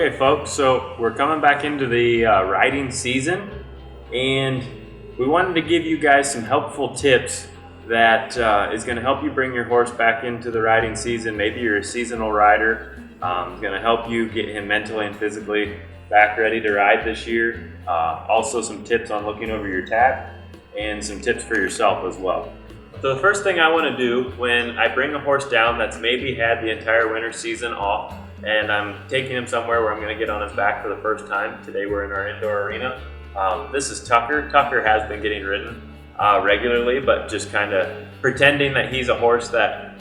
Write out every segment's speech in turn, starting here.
Okay, folks, so we're coming back into the riding season, and we wanted to give you guys some helpful tips that is going to help you bring your horse back into the riding season. Maybe you're a seasonal rider. It's going to help you get him mentally and physically back ready to ride this year. Also some tips on looking over your tack and some tips for yourself as well. So the first thing I want to do when I bring a horse down that's maybe had the entire winter season off, and I'm taking him somewhere where I'm going to get on his back for the first time. Today we're in our indoor arena. This is Tucker. Tucker has been getting ridden regularly, but just kind of pretending that he's a horse that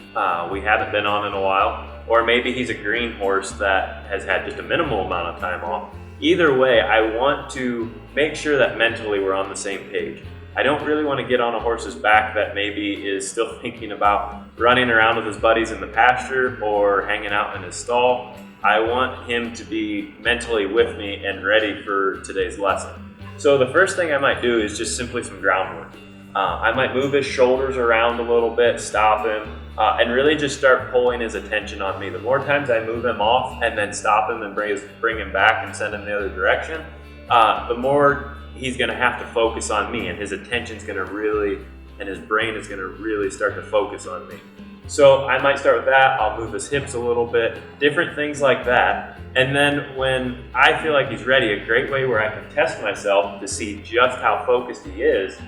we haven't been on in a while. Or maybe he's a green horse that has had just a minimal amount of time off. Either way, I want to make sure that mentally we're on the same page. I don't really want to get on a horse's back that maybe is still thinking about running around with his buddies in the pasture or hanging out in his stall. I want him to be mentally with me and ready for today's lesson. So the first thing I might do is just simply some groundwork. I might move his shoulders around a little bit, stop him, and really just start pulling his attention on me. The more times I move him off and then stop him and bring him back and send him the other direction, the more he's going to have to focus on me, and his attention's going to really, and his brain is going to really start to focus on me. So I might start with that. I'll move his hips a little bit, different things like that. And then when I feel like he's ready, a great way where I can test myself to see just how focused he is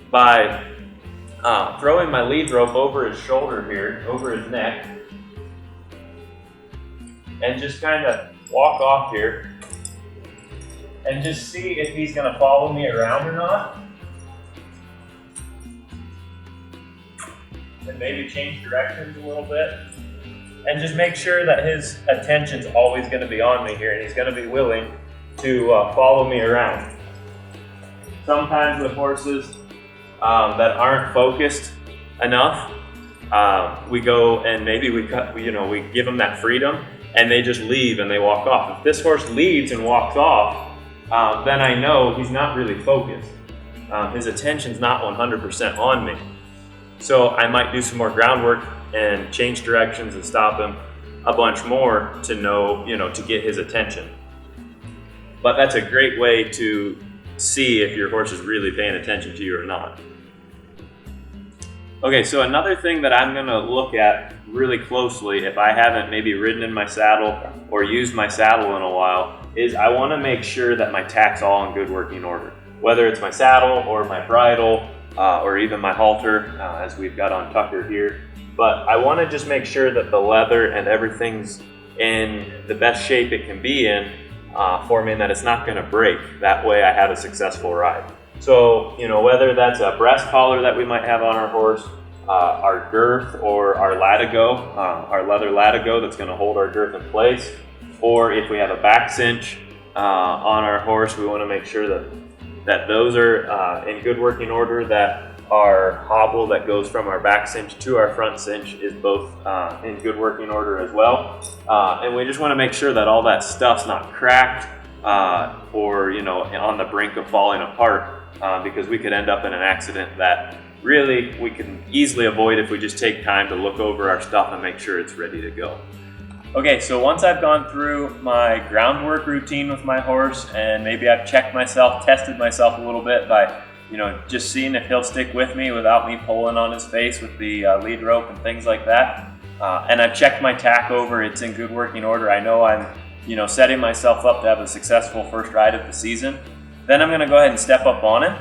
by throwing my lead rope over his shoulder here, over his neck, and just kind of walk off here and just see if he's going to follow me around or not. And maybe change directions a little bit. And just make sure that his attention's always going to be on me here, and he's going to be willing to follow me around. Sometimes with horses that aren't focused enough, we go and maybe we give them that freedom, and they just leave and they walk off. If this horse leads and walks off, then I know he's not really focused. His attention's not 100% on me. So I might do some more groundwork and change directions and stop him a bunch more to know, to get his attention. But that's a great way to see if your horse is really paying attention to you or not. Okay, so another thing that I'm going to look at really closely if I haven't maybe ridden in my saddle or used my saddle in a while is I want to make sure that my tack's all in good working order. Whether it's my saddle or my bridle or even my halter, as we've got on Tucker here. But I want to just make sure that the leather and everything's in the best shape it can be in for me, and that it's not going to break. That way I have a successful ride. So, whether that's a breast collar that we might have on our horse, our girth or our latigo, our leather latigo that's going to hold our girth in place, or if we have a back cinch on our horse, we want to make sure that those are in good working order, that our hobble that goes from our back cinch to our front cinch is both in good working order as well. And we just want to make sure that all that stuff's not cracked or on the brink of falling apart, because we could end up in an accident that really we can easily avoid if we just take time to look over our stuff and make sure it's ready to go. Okay, so once I've gone through my groundwork routine with my horse, and maybe I've checked myself, tested myself a little bit by just seeing if he'll stick with me without me pulling on his face with the lead rope and things like that. And I've checked my tack over, it's in good working order. I know I'm setting myself up to have a successful first ride of the season. Then I'm going to go ahead and step up on him.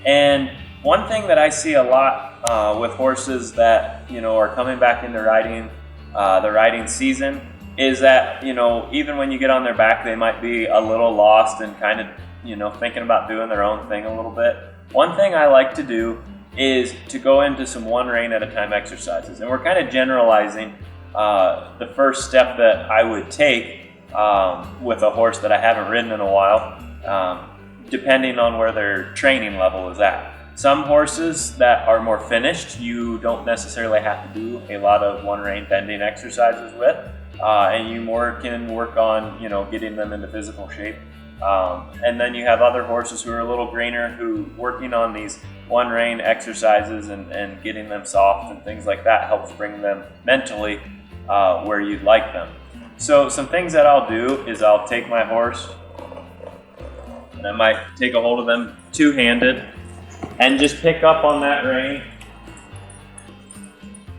And one thing that I see a lot with horses that are coming back into riding, the riding season, is that even when you get on their back, they might be a little lost and kind of thinking about doing their own thing a little bit. One thing I like to do is to go into some one rein at a time exercises, and we're kind of generalizing the first step that I would take with a horse that I haven't ridden in a while, depending on where their training level is at. Some horses that are more finished, you don't necessarily have to do a lot of one rein bending exercises with, and you more can work on getting them into physical shape. And then you have other horses who are a little greener, who working on these one rein exercises and getting them soft and things like that helps bring them mentally where you'd like them. So some things that I'll do is I'll take my horse and I might take a hold of them two-handed and just pick up on that rein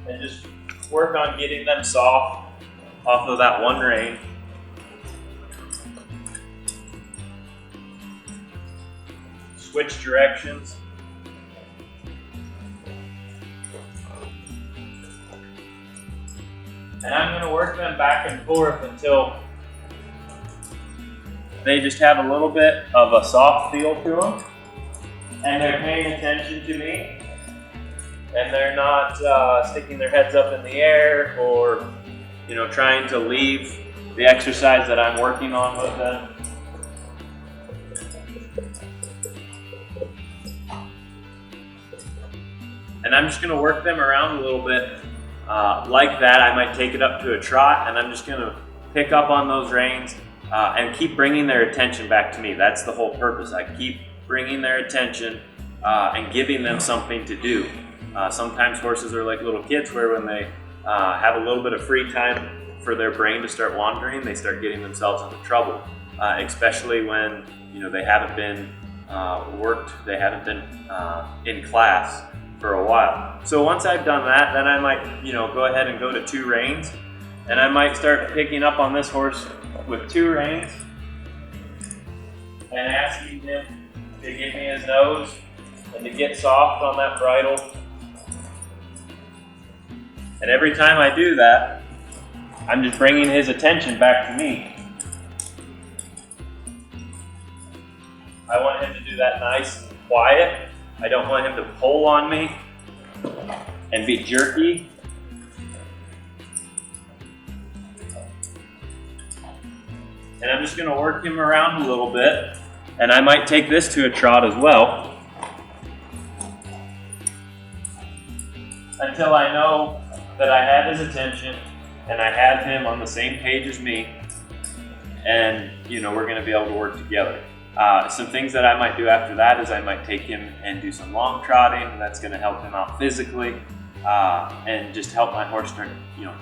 and just work on getting them soft off of that one rein. Switch directions. And I'm going to work them back and forth until they just have a little bit of a soft feel to them, and they're paying attention to me, and they're not sticking their heads up in the air or, trying to leave the exercise that I'm working on with them. And I'm just going to work them around a little bit. Like that, I might take it up to a trot, and I'm just going to pick up on those reins and keep bringing their attention back to me. That's the whole purpose. I keep bringing their attention and giving them something to do. Sometimes horses are like little kids, where when they have a little bit of free time for their brain to start wandering, they start getting themselves into trouble, especially when they haven't been worked, they haven't been in class for a while. So once I've done that, then I might go ahead and go to two reins, and I might start picking up on this horse with two reins and asking him to give me his nose and to get soft on that bridle. And every time I do that, I'm just bringing his attention back to me. I want him to do that nice and quiet. I don't want him to pull on me and be jerky. And I'm just going to work him around a little bit. And I might take this to a trot as well, until I know that I have his attention and I have him on the same page as me, and we're going to be able to work together. Some things that I might do after that is I might take him and do some long trotting, and that's going to help him out physically and just help my horse start,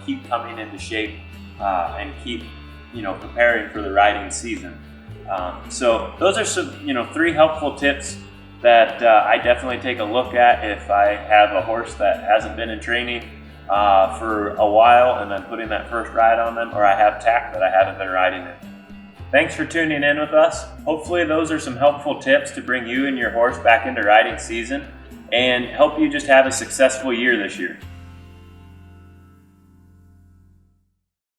keep coming into shape and keep, preparing for the riding season. So those are some, 3 helpful tips that I definitely take a look at if I have a horse that hasn't been in training for a while and I'm putting that first ride on them, or I have tack that I haven't been riding in. Thanks for tuning in with us. Hopefully those are some helpful tips to bring you and your horse back into riding season and help you just have a successful year this year.